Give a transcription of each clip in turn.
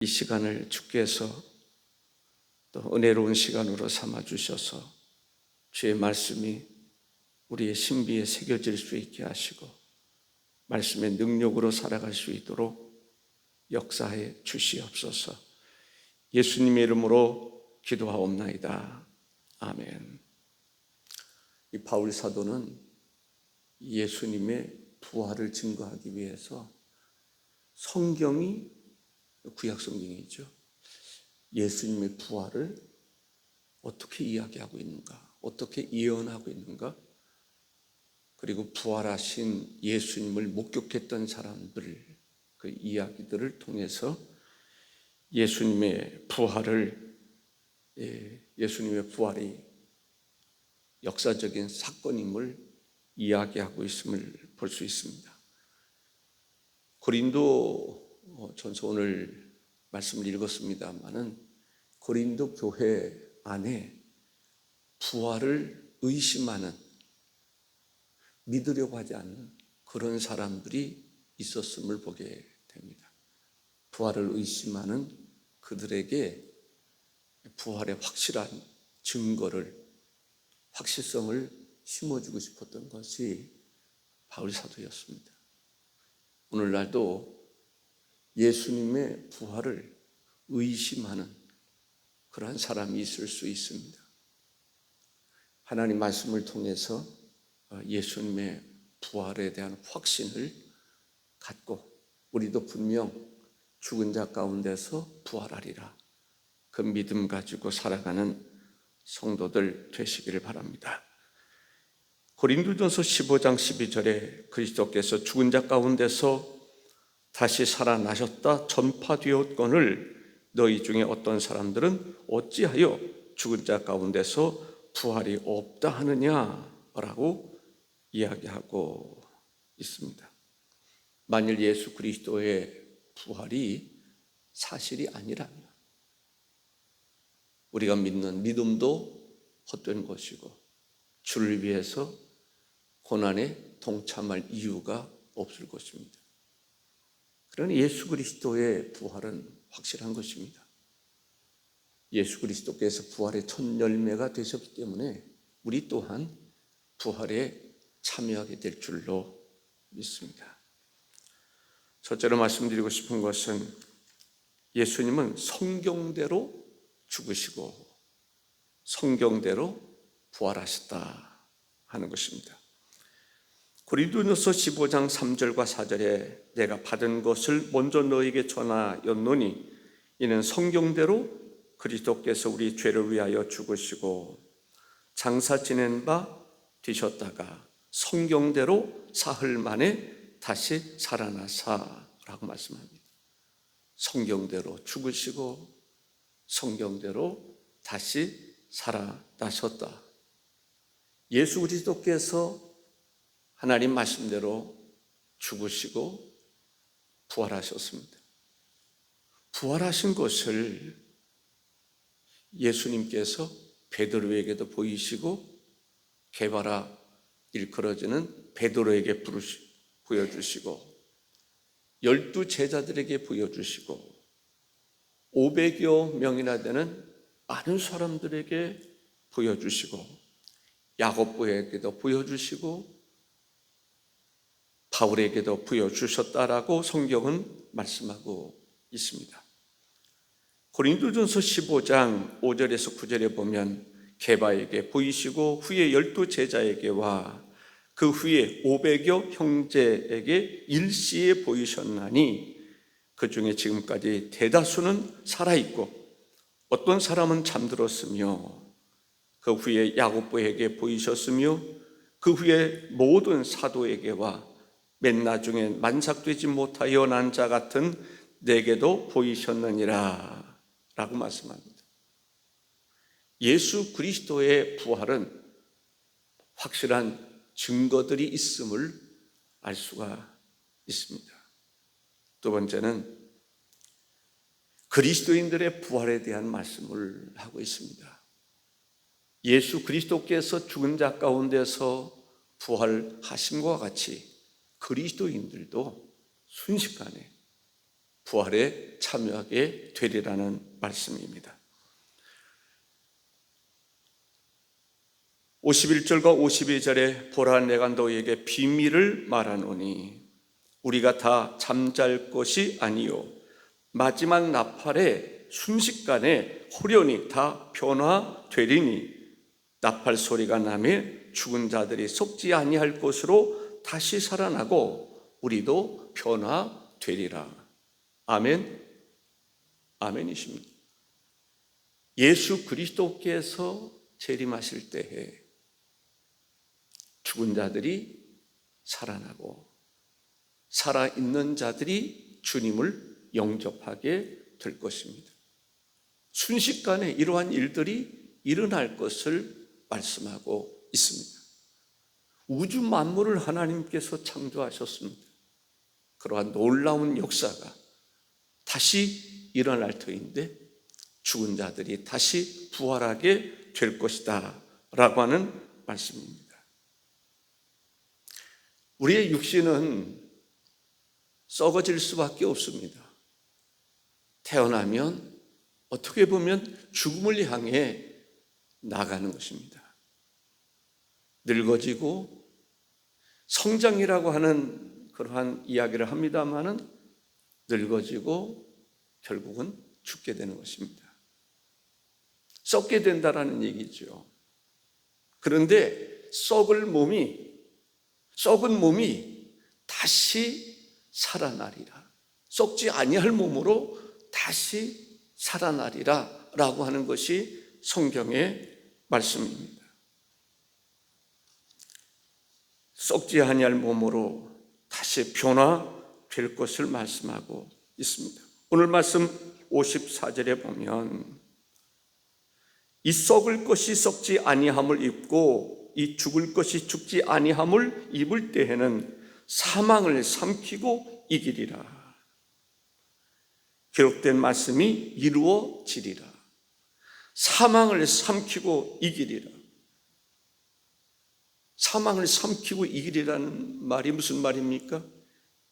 이 시간을 주께서 또 은혜로운 시간으로 삼아주셔서 주의 말씀이 우리의 신비에 새겨질 수 있게 하시고 말씀의 능력으로 살아갈 수 있도록 역사해 주시옵소서. 예수님의 이름으로 기도하옵나이다. 아멘. 이 바울 사도는 예수님의 부활을 증거하기 위해서 성경이 구약 성경이죠. 예수님의 부활을 어떻게 이야기하고 있는가, 어떻게 예언하고 있는가, 그리고 부활하신 예수님을 목격했던 사람들 그 이야기들을 통해서 예수님의 부활이 역사적인 사건임을 이야기하고 있음을 볼 수 있습니다. 고린도 전서 오늘 말씀을 읽었습니다마는 고린도 교회 안에 부활을 의심하는, 믿으려고 하지 않는 그런 사람들이 있었음을 보게 됩니다. 부활을 의심하는 그들에게 부활의 확실한 증거를, 확실성을 심어주고 싶었던 것이 바울 사도였습니다. 오늘날도 예수님의 부활을 의심하는 그러한 사람이 있을 수 있습니다. 하나님 말씀을 통해서 예수님의 부활에 대한 확신을 갖고 우리도 분명 죽은 자 가운데서 부활하리라, 그 믿음 가지고 살아가는 성도들 되시기를 바랍니다. 고린도전서 15장 12절에 그리스도께서 죽은 자 가운데서 다시 살아나셨다 전파되었거늘 너희 중에 어떤 사람들은 어찌하여 죽은 자 가운데서 부활이 없다 하느냐라고 이야기하고 있습니다. 만일 예수 그리스도의 부활이 사실이 아니라면 우리가 믿는 믿음도 헛된 것이고 주를 위해서 고난에 동참할 이유가 없을 것입니다. 그러나 예수 그리스도의 부활은 확실한 것입니다. 예수 그리스도께서 부활의 첫 열매가 되셨기 때문에 우리 또한 부활에 참여하게 될 줄로 믿습니다. 첫째로 말씀드리고 싶은 것은 예수님은 성경대로 죽으시고 성경대로 부활하셨다 하는 것입니다. 고린도전서 15장 3절과 4절에 내가 받은 것을 먼저 너에게 전하였노니 이는 성경대로 그리스도께서 우리 죄를 위하여 죽으시고 장사 지낸 바 되셨다가 성경대로 사흘 만에 다시 살아나사라고 말씀합니다. 성경대로 죽으시고 성경대로 다시 살아나셨다. 예수 그리스도께서 하나님 말씀대로 죽으시고 부활하셨습니다. 부활하신 것을 예수님께서 베드로에게도 보이시고 게바라 일컬어지는 베드로에게 보여주시고 12 제자들에게 보여주시고 500여 명이나 되는 많은 사람들에게 보여주시고 야고보에게도 보여주시고 바울에게도 보여주셨다라고 성경은 말씀하고 있습니다. 고린도전서 15장 5절에서 9절에 보면 게바에게 보이시고 후에 12 제자에게와 그 후에 500여 형제에게 일시에 보이셨나니 그 중에 지금까지 대다수는 살아있고 어떤 사람은 잠들었으며 그 후에 야고보에게 보이셨으며 그 후에 모든 사도에게와 맨 나중에 만삭되지 못하여 난 자 같은 내게도 보이셨느니라 라고 말씀합니다. 예수 그리스도의 부활은 확실한 증거들이 있음을 알 수가 있습니다. 두 번째는 그리스도인들의 부활에 대한 말씀을 하고 있습니다. 예수 그리스도께서 죽은 자 가운데서 부활하심과 같이 그리스도인들도 순식간에 부활에 참여하게 되리라는 말씀입니다. 51절과 52절에 보라 내가 너희에게 비밀을 말하노니 우리가 다 잠잘 것이 아니요 마지막 나팔에 순식간에 호련히 다 변화되리니 나팔 소리가 나매 죽은 자들이 속지 아니할 것으로 다시 살아나고 우리도 변화되리라. 아멘. 아멘이십니다. 예수 그리스도께서 재림하실 때에 죽은 자들이 살아나고 살아있는 자들이 주님을 영접하게 될 것입니다. 순식간에 이러한 일들이 일어날 것을 말씀하고 있습니다. 우주 만물을 하나님께서 창조하셨습니다. 그러한 놀라운 역사가 다시 일어날 터인데 죽은 자들이 다시 부활하게 될 것이다 라고 하는 말씀입니다. 우리의 육신은 썩어질 수밖에 없습니다. 태어나면 어떻게 보면 죽음을 향해 나가는 것입니다. 늙어지고 성장이라고 하는 그러한 이야기를 합니다마는 늙어지고 결국은 죽게 되는 것입니다. 썩게 된다라는 얘기죠. 그런데 썩은 몸이 다시 살아나리라. 썩지 아니할 몸으로 다시 살아나리라 라고 하는 것이 성경의 말씀입니다. 썩지 아니할 몸으로 다시 변화될 것을 말씀하고 있습니다. 오늘 말씀 54절에 보면 이 썩을 것이 썩지 아니함을 입고 이 죽을 것이 죽지 아니함을 입을 때에는 사망을 삼키고 이기리라. 기록된 말씀이 이루어지리라. 사망을 삼키고 이기리라. 사망을 삼키고 이기리라는 말이 무슨 말입니까?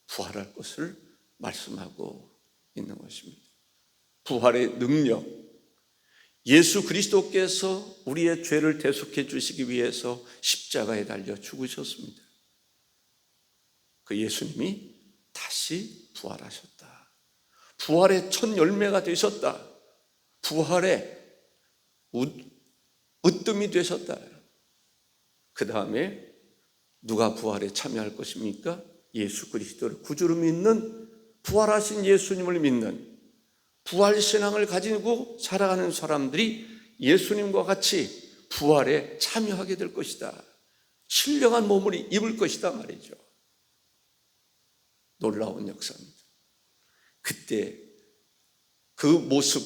부활할 것을 말씀하고 있는 것입니다. 부활의 능력, 예수 그리스도께서 우리의 죄를 대속해 주시기 위해서 십자가에 달려 죽으셨습니다. 그 예수님이 다시 부활하셨다. 부활의 첫 열매가 되셨다. 부활의 으뜸이 되셨다. 그 다음에 누가 부활에 참여할 것입니까? 예수 그리스도를 구주로 믿는, 부활하신 예수님을 믿는, 부활신앙을 가지고 살아가는 사람들이 예수님과 같이 부활에 참여하게 될 것이다. 신령한 몸을 입을 것이다 말이죠. 놀라운 역사입니다. 그때 그 모습,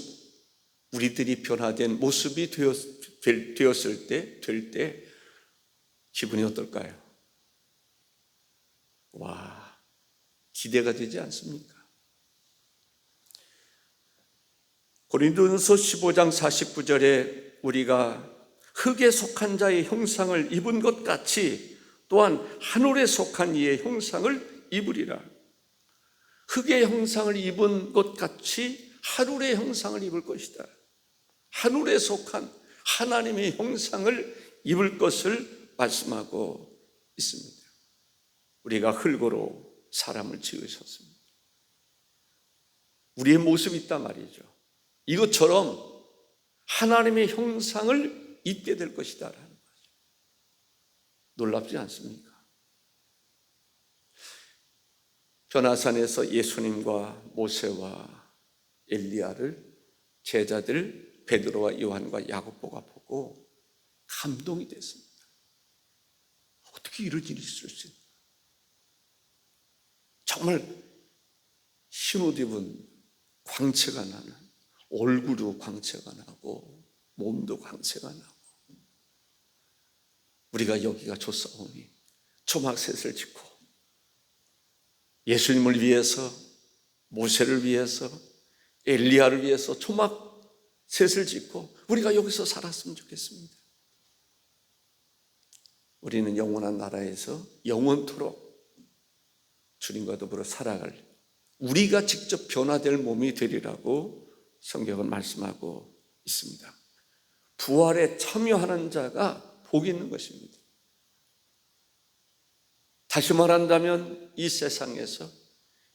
우리들이 변화된 모습이 되었을 때 기분이 어떨까요? 와, 기대가 되지 않습니까? 고린도전서 15장 49절에 우리가 흙에 속한 자의 형상을 입은 것 같이 또한 하늘에 속한 이의 형상을 입으리라. 흙의 형상을 입은 것 같이 하늘의 형상을 입을 것이다. 하늘에 속한 하나님의 형상을 입을 것을 말씀하고 있습니다. 우리가 흙으로 사람을 지으셨습니다. 우리의 모습이 있단 말이죠. 이것처럼 하나님의 형상을 입게 될 것이다 라는 거죠. 놀랍지 않습니까? 변화산에서 예수님과 모세와 엘리야를 제자들 베드로와 요한과 야고보가 보고 감동이 됐습니다. 어떻게 이런 일이 있을 수 있나? 정말 흰옷 입은 광채가 나는, 얼굴도 광채가 나고 몸도 광채가 나고, 우리가 여기가 좋사오니 초막셋을 짓고 예수님을 위해서, 모세를 위해서, 엘리야를 위해서 초막셋을 짓고 우리가 여기서 살았으면 좋겠습니다. 우리는 영원한 나라에서 영원토록 주님과 더불어 살아갈 우리가 직접 변화될 몸이 되리라고 성경은 말씀하고 있습니다. 부활에 참여하는 자가 복이 있는 것입니다. 다시 말한다면 이 세상에서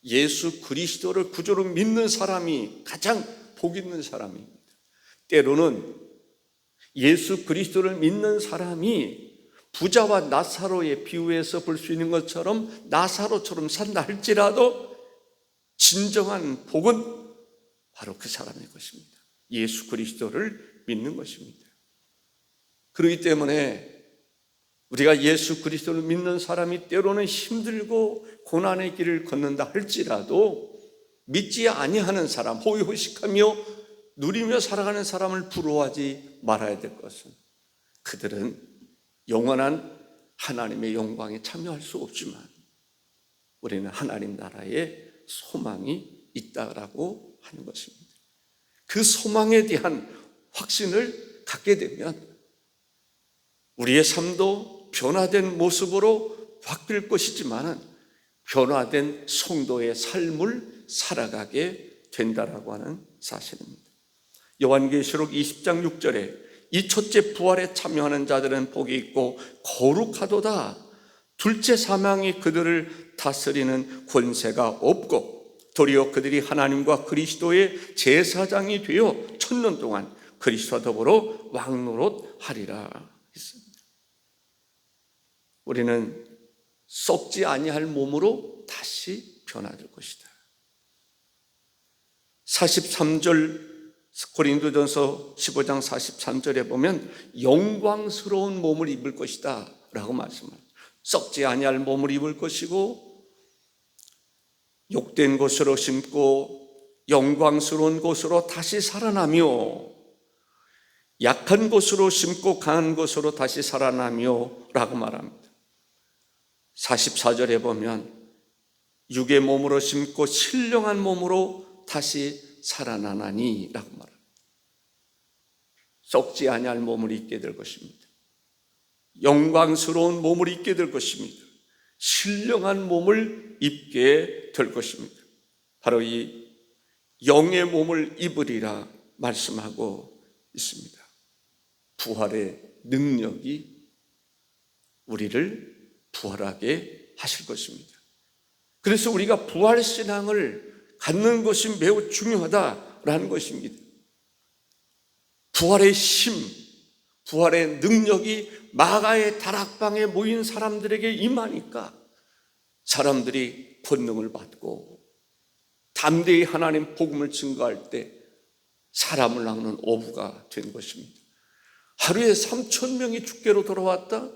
예수 그리스도를 구주로 믿는 사람이 가장 복 있는 사람입니다. 때로는 예수 그리스도를 믿는 사람이 부자와 나사로의 비유에서 볼 수 있는 것처럼 나사로처럼 산다 할지라도 진정한 복은 바로 그 사람의 것입니다. 예수 그리스도를 믿는 것입니다. 그렇기 때문에 우리가 예수 그리스도를 믿는 사람이 때로는 힘들고 고난의 길을 걷는다 할지라도 믿지 아니하는 사람, 호의호식하며 누리며 살아가는 사람을 부러워하지 말아야 될 것은 그들은 영원한 하나님의 영광에 참여할 수 없지만 우리는 하나님 나라에 소망이 있다라고 하는 것입니다. 그 소망에 대한 확신을 갖게 되면 우리의 삶도 변화된 모습으로 바뀔 것이지만 변화된 성도의 삶을 살아가게 된다라고 하는 사실입니다. 요한계시록 20장 6절에 이 첫째 부활에 참여하는 자들은 복이 있고 거룩하도다. 둘째 사망이 그들을 다스리는 권세가 없고 도리어 그들이 하나님과 그리스도의 제사장이 되어 1000년 동안 그리스도와 더불어 왕노릇하리라 했습니다. 우리는 썩지 아니할 몸으로 다시 변화될 것이다. 43절 고린도전서 15장 43절에 보면 영광스러운 몸을 입을 것이다 라고 말씀합니다. 썩지 아니할 몸을 입을 것이고 욕된 곳으로 심고 영광스러운 곳으로 다시 살아나며 약한 곳으로 심고 강한 곳으로 다시 살아나며 라고 말합니다. 44절에 보면 육의 몸으로 심고 신령한 몸으로 다시 살아나나니 라고 말합니다. 썩지 아니할 몸을 입게 될 것입니다. 영광스러운 몸을 입게 될 것입니다. 신령한 몸을 입게 될 것입니다. 바로 이 영의 몸을 입으리라 말씀하고 있습니다. 부활의 능력이 우리를 부활하게 하실 것입니다. 그래서 우리가 부활신앙을 갖는 것이 매우 중요하다라는 것입니다. 부활의 힘, 부활의 능력이 마가의 다락방에 모인 사람들에게 임하니까 사람들이 권능을 받고 담대히 하나님 복음을 증거할 때 사람을 낚는 어부가 된 것입니다. 하루에 3,000명이 죽게로 돌아왔다?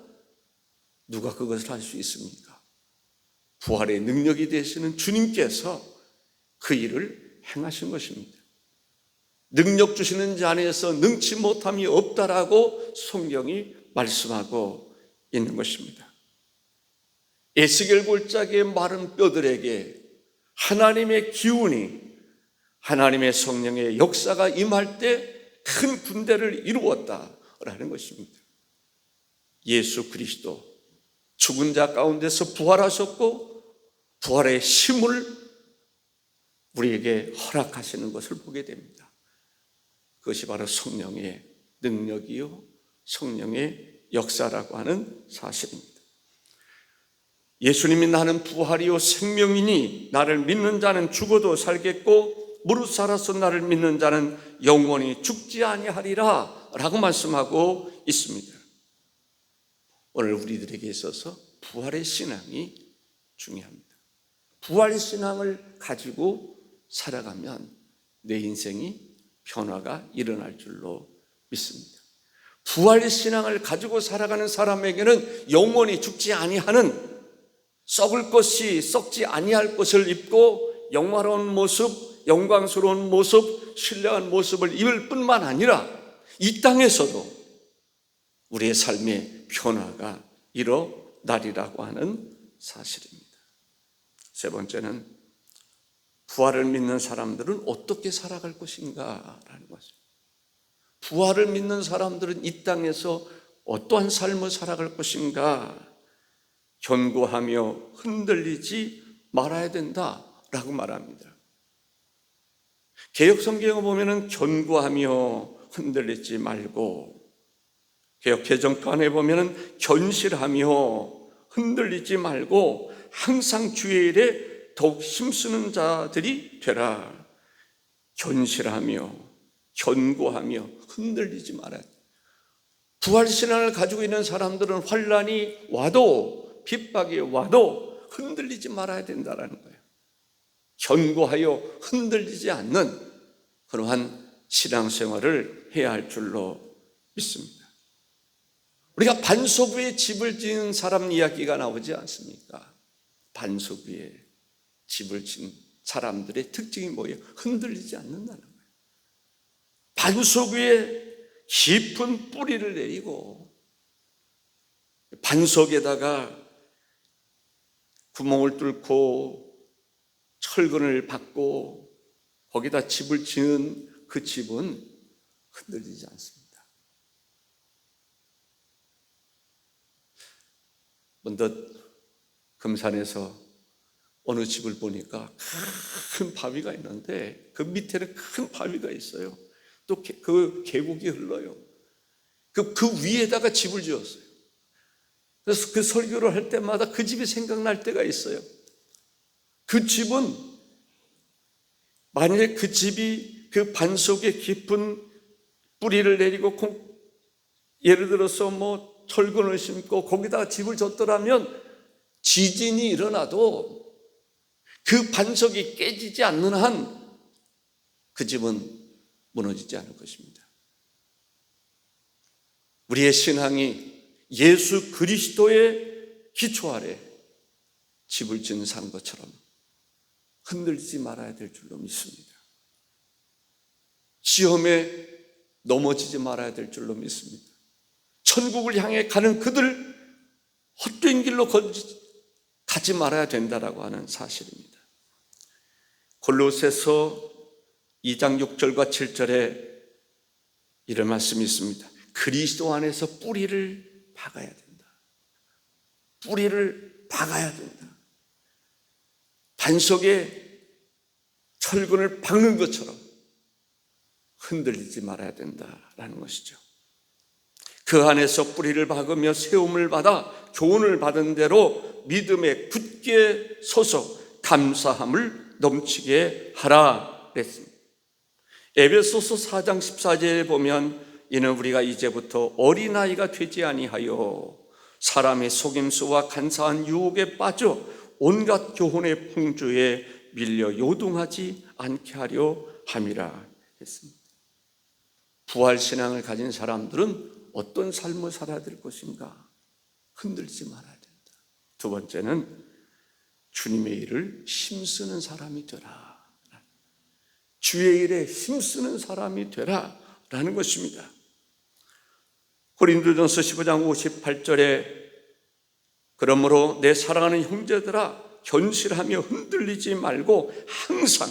누가 그것을 할 수 있습니까? 부활의 능력이 되시는 주님께서 그 일을 행하신 것입니다. 능력 주시는 자 안에서 능치 못함이 없다라고 성경이 말씀하고 있는 것입니다. 에스겔 골짜기의 마른 뼈들에게 하나님의 기운이, 하나님의 성령의 역사가 임할 때 큰 군대를 이루었다라는 것입니다. 예수 그리스도 죽은 자 가운데서 부활하셨고 부활의 힘을 우리에게 허락하시는 것을 보게 됩니다. 그것이 바로 성령의 능력이요 성령의 역사라고 하는 사실입니다. 예수님이 나는 부활이요 생명이니 나를 믿는 자는 죽어도 살겠고 무릇 살아서 나를 믿는 자는 영원히 죽지 아니하리라 라고 말씀하고 있습니다. 오늘 우리들에게 있어서 부활의 신앙이 중요합니다. 부활의 신앙을 가지고 살아가면 내 인생이 변화가 일어날 줄로 믿습니다. 부활의 신앙을 가지고 살아가는 사람에게는 영원히 죽지 아니하는 썩을 것이 썩지 아니할 것을 입고 영화로운 모습, 영광스러운 모습, 신령한 모습을 입을 뿐만 아니라 이 땅에서도 우리의 삶의 변화가 일어나리라고 하는 사실입니다. 세 번째는 부활을 믿는 사람들은 어떻게 살아갈 것인가라는 것입니다. 부활을 믿는 사람들은 이 땅에서 어떠한 삶을 살아갈 것인가? 견고하며 흔들리지 말아야 된다라고 라고 말합니다. 개역 성경에 보면은 견고하며 흔들리지 말고, 개역 개정판에 보면은 견실하며 흔들리지 말고 항상 주의 일에 더욱 힘쓰는 자들이 되라. 견실하며 견고하며 흔들리지 말아야 돼. 부활신앙을 가지고 있는 사람들은 환난이 와도 핍박이 와도 흔들리지 말아야 된다는 거예요. 견고하여 흔들리지 않는 그러한 신앙생활을 해야 할 줄로 믿습니다. 우리가 반석 위에 집을 지은 사람 이야기가 나오지 않습니까? 반석 위에 집을 지은 사람들의 특징이 뭐예요? 흔들리지 않는다는 거예요. 반석 위에 깊은 뿌리를 내리고 반석에다가 구멍을 뚫고 철근을 박고 거기다 집을 지은 그 집은 흔들리지 않습니다. 먼저 금산에서 어느 집을 보니까 큰 바위가 있는데 그 밑에는 큰 바위가 있어요. 또 그 계곡이 흘러요. 그 위에다가 집을 지었어요. 그래서 그 설교를 할 때마다 그 집이 생각날 때가 있어요. 그 집은 만약에 그 집이 그 반석에 깊은 뿌리를 내리고 예를 들어서 뭐 철근을 심고 거기다가 집을 졌더라면 지진이 일어나도 그 반석이 깨지지 않는 한 그 집은 무너지지 않을 것입니다. 우리의 신앙이 예수 그리스도의 기초 아래 집을 짓는 산 것처럼 흔들리지 말아야 될 줄로 믿습니다. 시험에 넘어지지 말아야 될 줄로 믿습니다. 천국을 향해 가는 그들 헛된 길로 가지 말아야 된다라고 하는 사실입니다. 골로새서 2장 6절과 7절에 이런 말씀이 있습니다. 그리스도 안에서 뿌리를 박아야 된다. 뿌리를 박아야 된다. 반석에 철근을 박는 것처럼 흔들리지 말아야 된다라는 것이죠. 그 안에서 뿌리를 박으며 세움을 받아 교훈을 받은 대로 믿음에 굳게 서서 감사함을 넘치게 하라 그랬습니다. 에베소서 4장 14절에 보면 이는 우리가 이제부터 어린아이가 되지 아니하여 사람의 속임수와 간사한 유혹에 빠져 온갖 교훈의 풍조에 밀려 요동하지 않게 하려 함이라 했습니다. 부활신앙을 가진 사람들은 어떤 삶을 살아야 될 것인가? 흔들지 말아야 된다. 두 번째는 주님의 일을 힘쓰는 사람이 되라. 주의 일에 힘쓰는 사람이 되라 라는 것입니다. 고린도전서 15장 58절에 그러므로 내 사랑하는 형제들아 견실하며 흔들리지 말고 항상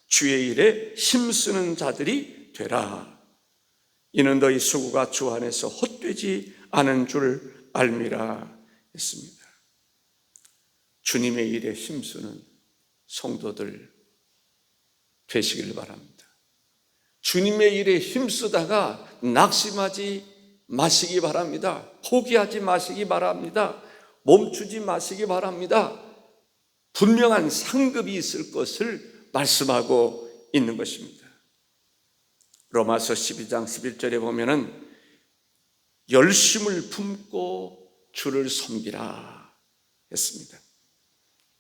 주의 일에 힘쓰는 자들이 되라. 이는 너희 수고가 주 안에서 헛되지 않은 줄 알미라 했습니다. 주님의 일에 힘쓰는 성도들 되시길 바랍니다. 주님의 일에 힘쓰다가 낙심하지 마시기 바랍니다. 포기하지 마시기 바랍니다. 멈추지 마시기 바랍니다. 분명한 상급이 있을 것을 말씀하고 있는 것입니다. 로마서 12장 11절에 보면은 열심을 품고 주를 섬기라 했습니다.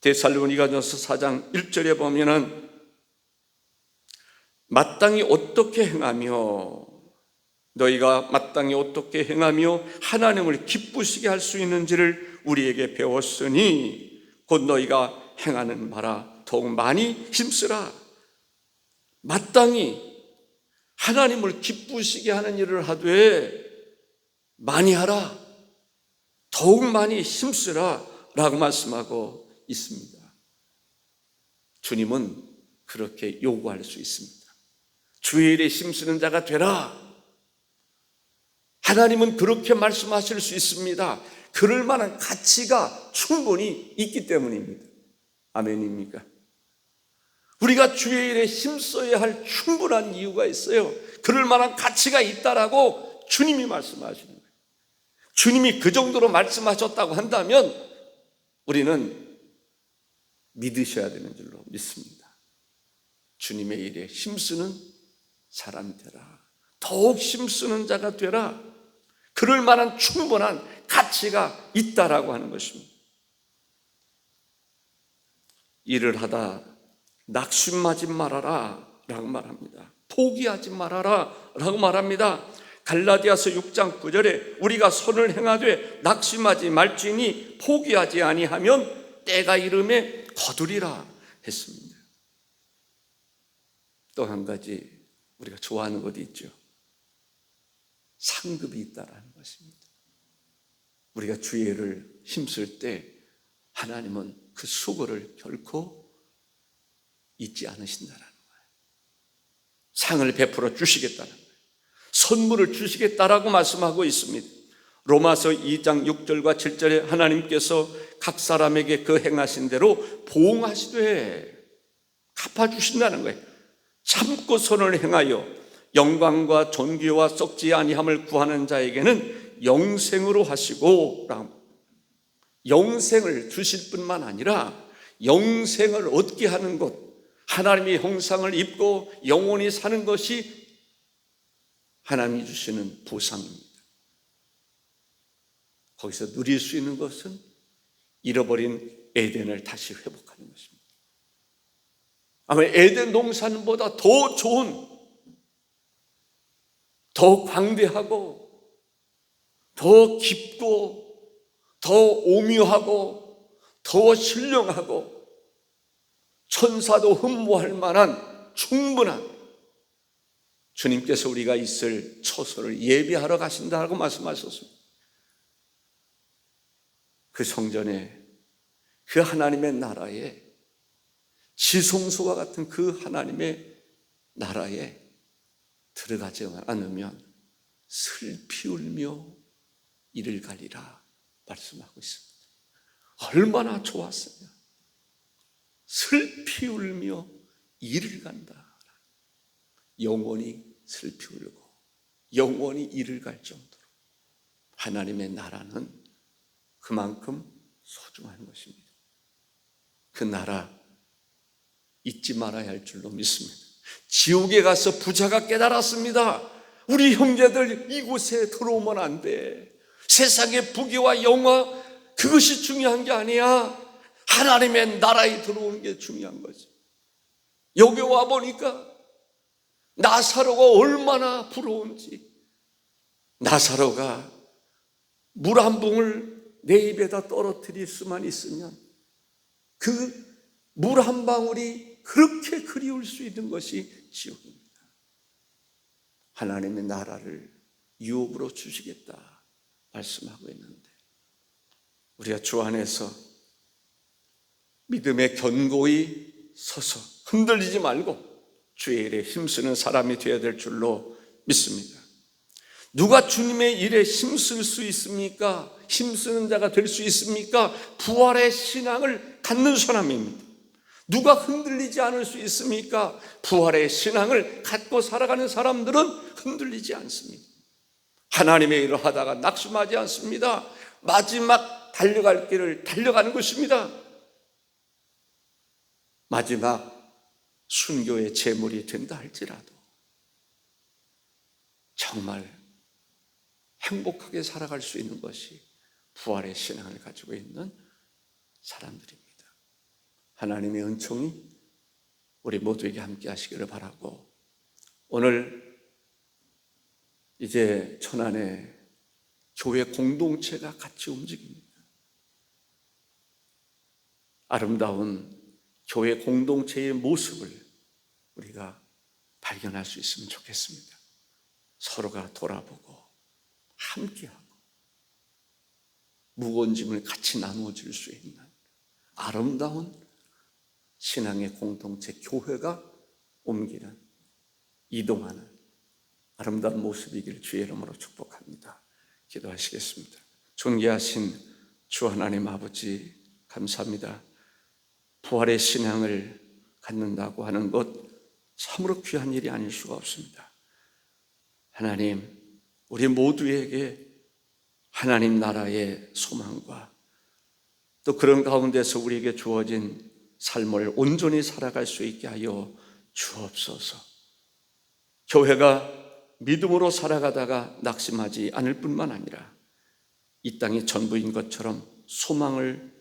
데살로니가전서 4장 1절에 보면은 마땅히 어떻게 행하며 너희가 마땅히 어떻게 행하며 하나님을 기쁘시게 할 수 있는지를 우리에게 배웠으니 곧 너희가 행하는 바라 더욱 많이 힘쓰라. 마땅히 하나님을 기쁘시게 하는 일을 하되 많이 하라. 더욱 많이 힘쓰라 라고 말씀하고 있습니다. 주님은 그렇게 요구할 수 있습니다. 주의 일에 힘쓰는 자가 되라. 하나님은 그렇게 말씀하실 수 있습니다. 그럴 만한 가치가 충분히 있기 때문입니다. 아멘입니까? 우리가 주의 일에 힘써야 할 충분한 이유가 있어요. 그럴 만한 가치가 있다라고 주님이 말씀하시는 거예요. 주님이 그 정도로 말씀하셨다고 한다면 우리는 믿으셔야 되는 줄로 믿습니다. 주님의 일에 힘쓰는 사람이 되라. 더욱 힘쓰는 자가 되라. 그럴 만한 충분한 가치가 있다라고 하는 것입니다. 일을 하다 낙심하지 말아라 라고 말합니다. 포기하지 말아라 라고 말합니다. 갈라디아서 6장 9절에 우리가 선을 행하되 낙심하지 말지니 포기하지 아니하면 때가 이름에 거두리라 했습니다. 또 한 가지 우리가 좋아하는 것이 있죠. 상급이 있다라는 것입니다. 우리가 주의 일을 힘쓸 때 하나님은 그 수고를 결코 잊지 않으신다라는 거예요. 상을 베풀어 주시겠다는 거예요. 선물을 주시겠다라고 말씀하고 있습니다. 로마서 2장 6절과 7절에 하나님께서 각 사람에게 그 행하신 대로 보응하시되 갚아주신다는 거예요. 참고 선을 행하여 영광과 존귀와 썩지 아니함을 구하는 자에게는 영생으로 하시고, 영생을 주실 뿐만 아니라 영생을 얻게 하는 것, 하나님의 형상을 입고 영원히 사는 것이 하나님이 주시는 보상입니다. 거기서 누릴 수 있는 것은 잃어버린 에덴을 다시 회복하는 것입니다. 아마 에덴 동산보다 더 좋은, 더 광대하고 더 깊고 더 오묘하고 더 신령하고 천사도 흠모할 만한 충분한 주님께서 우리가 있을 처소를 예비하러 가신다고 말씀하셨습니다. 그 성전에, 그 하나님의 나라에, 지성소와 같은 그 하나님의 나라에 들어가지 않으면 슬피 울며 이를 가리라 말씀하고 있습니다. 얼마나 좋았으면 슬피 울며 이를 간다. 영원히 슬피 울고 영원히 이를 갈 정도로 하나님의 나라는 그만큼 소중한 것입니다. 그 나라 잊지 말아야 할 줄로 믿습니다. 지옥에 가서 부자가 깨달았습니다. 우리 형제들 이곳에 들어오면 안 돼. 세상의 부귀와 영화 그것이 중요한 게 아니야. 하나님의 나라에 들어오는 게 중요한 거지. 여기 와 보니까 나사로가 얼마나 부러운지. 나사로가 물 한 봉을 내 입에다 떨어뜨릴 수만 있으면 그 물 한 방울이 그렇게 그리울 수 있는 것이 지옥입니다. 하나님의 나라를 유업으로 주시겠다 말씀하고 있는데 우리가 주 안에서 믿음에 견고히 서서 흔들리지 말고 주의 일에 힘쓰는 사람이 되어야 될 줄로 믿습니다. 누가 주님의 일에 힘쓸 수 있습니까? 힘쓰는 자가 될 수 있습니까? 부활의 신앙을 갖는 사람입니다. 누가 흔들리지 않을 수 있습니까? 부활의 신앙을 갖고 살아가는 사람들은 흔들리지 않습니다. 하나님의 일을 하다가 낙심하지 않습니다. 마지막 달려갈 길을 달려가는 것입니다. 마지막 순교의 제물이 된다 할지라도 정말 행복하게 살아갈 수 있는 것이 부활의 신앙을 가지고 있는 사람들입니다. 하나님의 은총이 우리 모두에게 함께 하시기를 바라고, 오늘 이제 천안에 교회 공동체가 같이 움직입니다. 아름다운 교회 공동체의 모습을 우리가 발견할 수 있으면 좋겠습니다. 서로가 돌아보고 함께하고 무거운 짐을 같이 나누어줄 수 있는 아름다운 신앙의 공동체, 교회가 옮기는, 이동하는 아름다운 모습이기를 주의 이름으로 축복합니다. 기도하시겠습니다. 존귀하신 주 하나님 아버지, 감사합니다. 부활의 신앙을 갖는다고 하는 것 참으로 귀한 일이 아닐 수가 없습니다. 하나님, 우리 모두에게 하나님 나라의 소망과 또 그런 가운데서 우리에게 주어진 삶을 온전히 살아갈 수 있게 하여 주옵소서. 교회가 믿음으로 살아가다가 낙심하지 않을 뿐만 아니라 이 땅이 전부인 것처럼 소망을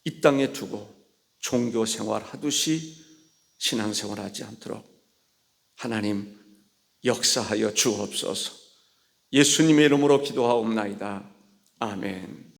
이 땅에 두고 종교 생활하듯이 신앙생활하지 않도록 하나님 역사하여 주옵소서. 예수님의 이름으로 기도하옵나이다. 아멘.